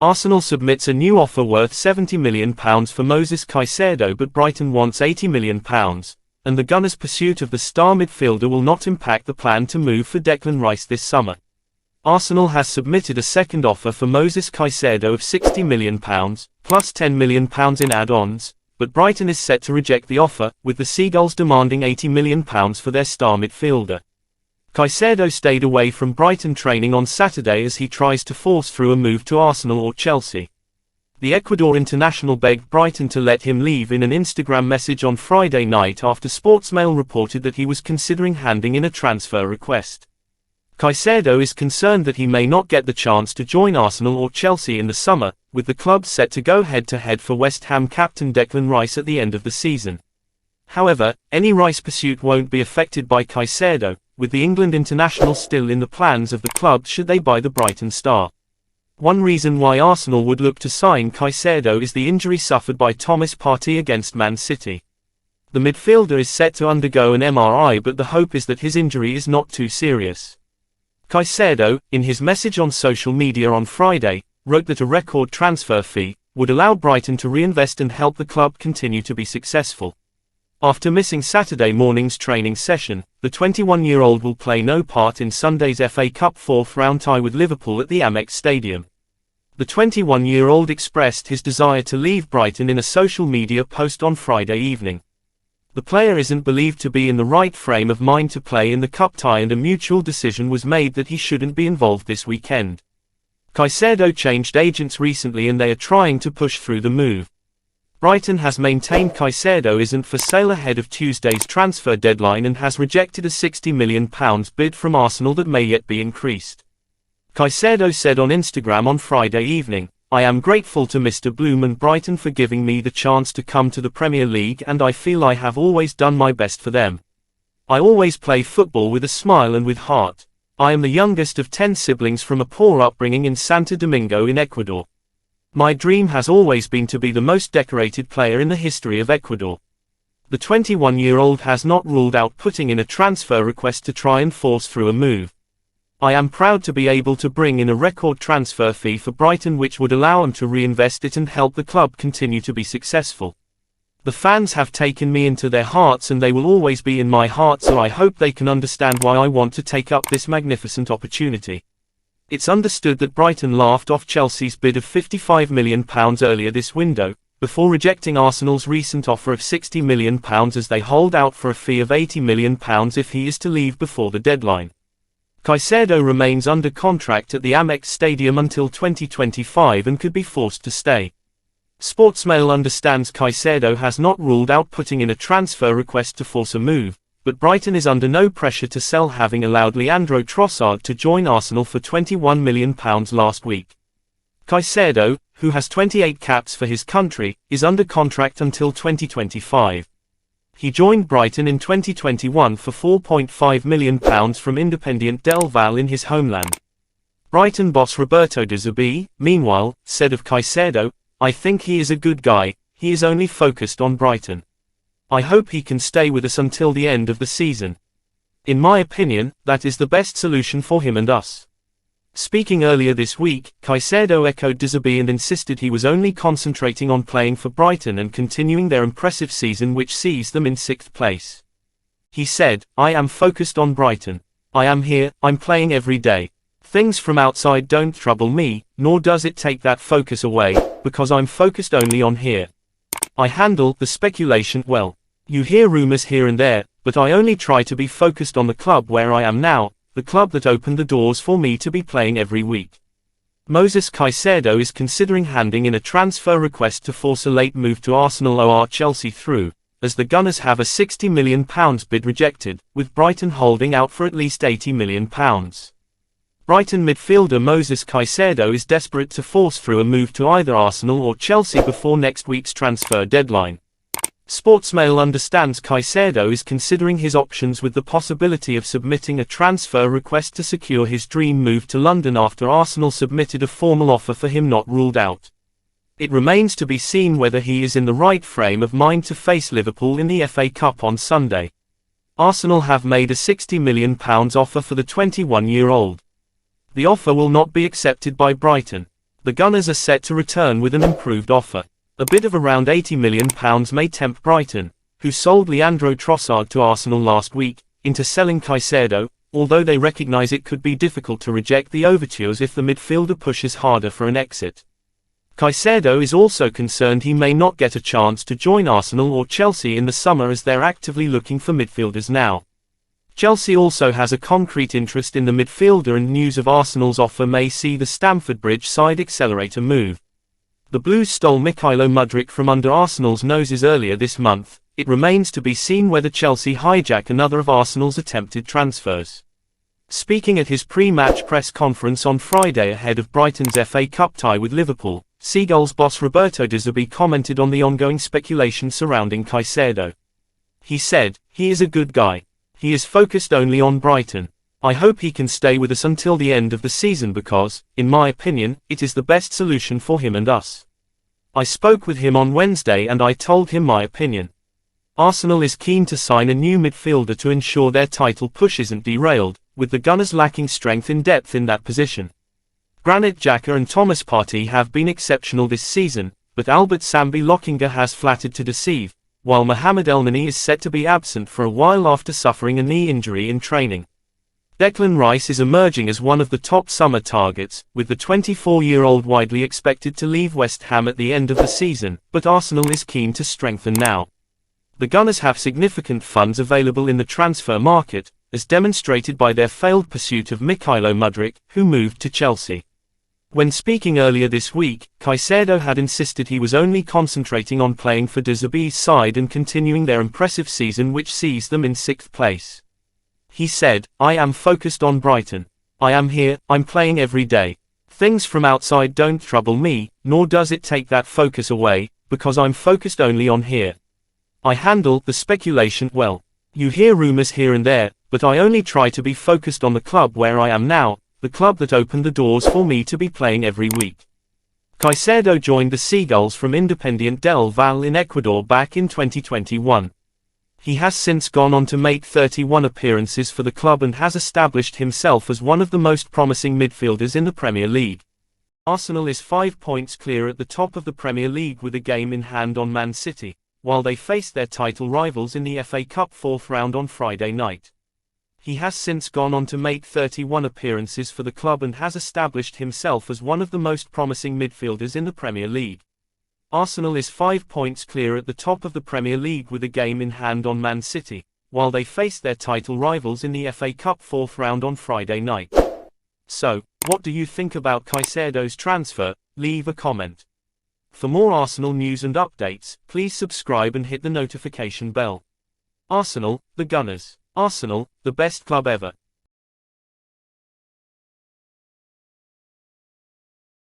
Arsenal submits a new offer worth £70 million for Moses Caicedo, but Brighton wants £80 million, and the Gunners' pursuit of the star midfielder will not impact the plan to move for Declan Rice this summer. Arsenal has submitted a second offer for Moses Caicedo of £60 million, plus £10 million in add-ons, but Brighton is set to reject the offer, with the Seagulls demanding £80 million for their star midfielder. Caicedo stayed away from Brighton training on Saturday as he tries to force through a move to Arsenal or Chelsea. The Ecuador international begged Brighton to let him leave in an Instagram message on Friday night after Sportsmail reported that he was considering handing in a transfer request. Caicedo is concerned that he may not get the chance to join Arsenal or Chelsea in the summer, with the clubs set to go head-to-head for West Ham captain Declan Rice at the end of the season. However, any Rice pursuit won't be affected by Caicedo, with the England international still in the plans of the club should they buy the Brighton star. One reason why Arsenal would look to sign Caicedo is the injury suffered by Thomas Partey against Man City. The midfielder is set to undergo an MRI, but the hope is that his injury is not too serious. Caicedo, in his message on social media on Friday, wrote that a record transfer fee would allow Brighton to reinvest and help the club continue to be successful. After missing Saturday morning's training session, the 21-year-old will play no part in Sunday's FA Cup fourth-round tie with Liverpool at the Amex Stadium. The 21-year-old expressed his desire to leave Brighton in a social media post on Friday evening. The player isn't believed to be in the right frame of mind to play in the cup tie, and a mutual decision was made that he shouldn't be involved this weekend. Caicedo changed agents recently and they are trying to push through the move. Brighton has maintained Caicedo isn't for sale ahead of Tuesday's transfer deadline and has rejected a £60 million bid from Arsenal that may yet be increased. Caicedo said on Instagram on Friday evening, "I am grateful to Mr. Bloom and Brighton for giving me the chance to come to the Premier League, and I feel I have always done my best for them. I always play football with a smile and with heart. I am the youngest of 10 siblings from a poor upbringing in Santo Domingo in Ecuador. My dream has always been to be the most decorated player in the history of Ecuador." The 21-year-old has not ruled out putting in a transfer request to try and force through a move. "I am proud to be able to bring in a record transfer fee for Brighton, which would allow them to reinvest it and help the club continue to be successful. The fans have taken me into their hearts and they will always be in my heart, so I hope they can understand why I want to take up this magnificent opportunity." It's understood that Brighton laughed off Chelsea's bid of £55 million earlier this window, before rejecting Arsenal's recent offer of £60 million as they hold out for a fee of £80 million if he is to leave before the deadline. Caicedo remains under contract at the Amex Stadium until 2025 and could be forced to stay. Sportsmail understands Caicedo has not ruled out putting in a transfer request to force a move, but Brighton is under no pressure to sell, having allowed Leandro Trossard to join Arsenal for £21 million last week. Caicedo, who has 28 caps for his country, is under contract until 2025. He joined Brighton in 2021 for £4.5 million from Independiente del Valle in his homeland. Brighton boss Roberto De Zerbi, meanwhile, said of Caicedo, "I think he is a good guy, he is only focused on Brighton. I hope he can stay with us until the end of the season. In my opinion, that is the best solution for him and us." Speaking earlier this week, Caicedo echoed De Zerbi and insisted he was only concentrating on playing for Brighton and continuing their impressive season, which sees them in 6th place. He said, "I am focused on Brighton. I am here, I'm playing every day. Things from outside don't trouble me, nor does it take that focus away, because I'm focused only on here. I handle the speculation well. You hear rumors here and there, but I only try to be focused on the club where I am now, the club that opened the doors for me to be playing every week." Moses Caicedo is considering handing in a transfer request to force a late move to Arsenal or Chelsea through, as the Gunners have a £60 million bid rejected, with Brighton holding out for at least £80 million. Brighton midfielder Moses Caicedo is desperate to force through a move to either Arsenal or Chelsea before next week's transfer deadline. Sportsmail understands Caicedo is considering his options, with the possibility of submitting a transfer request to secure his dream move to London after Arsenal submitted a formal offer for him not ruled out. It remains to be seen whether he is in the right frame of mind to face Liverpool in the FA Cup on Sunday. Arsenal have made a £60 million offer for the 21-year-old. The offer will not be accepted by Brighton. The Gunners are set to return with an improved offer. A bid of around £80 million may tempt Brighton, who sold Leandro Trossard to Arsenal last week, into selling Caicedo, although they recognise it could be difficult to reject the overtures if the midfielder pushes harder for an exit. Caicedo is also concerned he may not get a chance to join Arsenal or Chelsea in the summer as they're actively looking for midfielders now. Chelsea also has a concrete interest in the midfielder, and news of Arsenal's offer may see the Stamford Bridge side accelerate a move. The Blues stole Mykhailo Mudryk from under Arsenal's noses earlier this month. It remains to be seen whether Chelsea hijack another of Arsenal's attempted transfers. Speaking at his pre-match press conference on Friday ahead of Brighton's FA Cup tie with Liverpool, Seagulls boss Roberto De Zerbi commented on the ongoing speculation surrounding Caicedo. He said, "He is a good guy. He is focused only on Brighton. I hope he can stay with us until the end of the season because, in my opinion, it is the best solution for him and us. I spoke with him on Wednesday and I told him my opinion. Arsenal is keen to sign a new midfielder to ensure their title push isn't derailed, with the Gunners lacking strength in depth in that position. Granit Xhaka and Thomas Partey have been exceptional this season, but Albert Sambi Lokonga has flattered to deceive, while Mohamed Elneny is set to be absent for a while after suffering a knee injury in training. Declan Rice is emerging as one of the top summer targets, with the 24-year-old widely expected to leave West Ham at the end of the season, but Arsenal is keen to strengthen now. The Gunners have significant funds available in the transfer market, as demonstrated by their failed pursuit of Mykhailo Mudryk, who moved to Chelsea. When speaking earlier this week, Caicedo had insisted he was only concentrating on playing for De Zerbi's side and continuing their impressive season which sees them in 6th place. He said, "I am focused on Brighton. I am here, I'm playing every day. Things from outside don't trouble me, nor does it take that focus away, because I'm focused only on here. I handle the speculation well. You hear rumours here and there, but I only try to be focused on the club where I am now, the club that opened the doors for me to be playing every week." Caicedo joined the Seagulls from Independiente del Valle in Ecuador back in 2021. He has since gone on to make 31 appearances for the club and has established himself as one of the most promising midfielders in the Premier League. Arsenal is 5 points clear at the top of the Premier League with a game in hand on Man City, while they face their title rivals in the FA Cup 4th round on Friday night. He has since gone on to make 31 appearances for the club and has established himself as one of the most promising midfielders in the Premier League. Arsenal is 5 points clear at the top of the Premier League with a game in hand on Man City, while they face their title rivals in the FA Cup 4th round on Friday night. So, what do you think about Caicedo's transfer? Leave a comment. For more Arsenal news and updates, please subscribe and hit the notification bell. Arsenal, the Gunners. Arsenal, the best club ever.